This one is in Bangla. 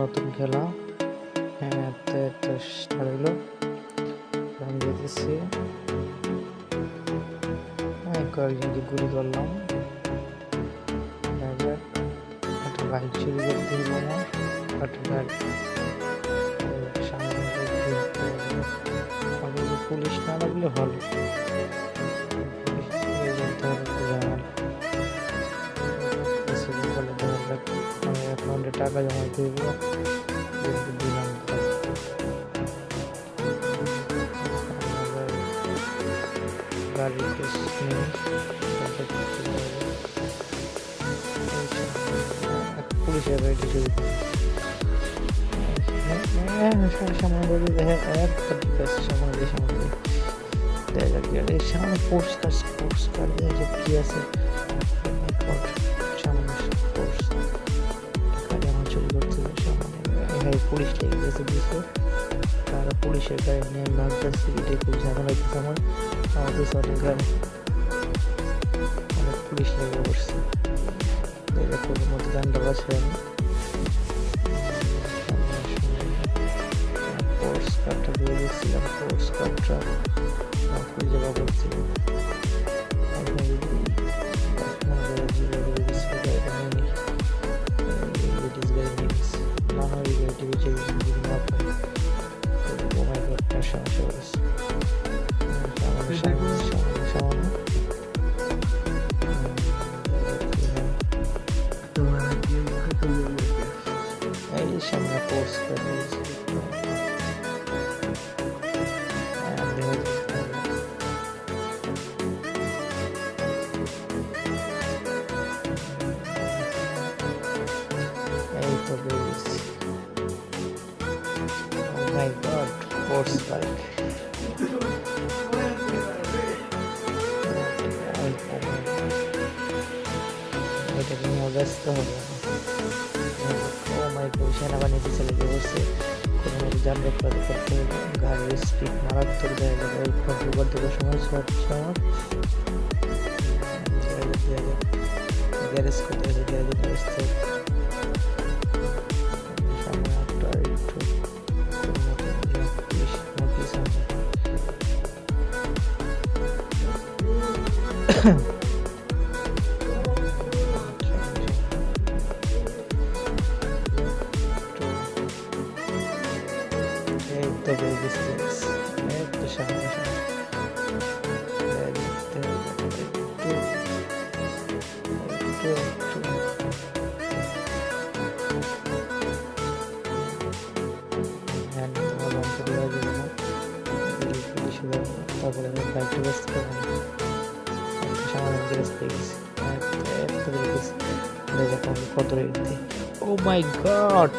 নতুন খেলা। হ্যাঁ, তো স্টার্ট হলো। আমি যেতেছি, কয়েকজনকে গুলি করলাম। একটা বাইক চুরি করতে হলো না, পুলিশ না লাগলে ভালো। আমি অ্যাকাউন্টে টাকা জমা দিব, দিলাম। গাড়ি পুলিশের গাড়িটি শুরু সামনে পোস্টার দেখে কি আছে, পুলিশ লেগে গেছে বুঝতে। তারা পুলিশের গাড়ি নিয়ে ভাগতেছে, এটাই খুব ঝামেলা হইতেছে আমাদের অনেক গাড়ি, অনেক পুলিশ লেগে পড়ছে। কোনো মতো জানতে পারছি আমি। পোস্ট কার্ডটা দিয়ে দিচ্ছিলাম, পোস্ট কার্ডটা খুঁজে বার করছিলাম। সামনে পোস্ট করে এই তো বেরিয়েছি। Oh my God, sports bike. এটাকে নিয়ে ব্যস্ত হবে। সেনাবাহিনীতে চলে বসে কোনো মতো যানজট করতে হবে। গাড়ির স্পিড মারাত্মক জায়গায় ওই কন্ট্রোল করতে সময় সব সময় গ্যারেজ করতে আছে, গ্যারেজে আসতে সামনে একটা একটু তারপরে আমি বাইকটা ব্যস্ত করলাম, সামান্য গ্যারেজ পেয়ে গেছি। কত রেট দিই, ও মাই গড।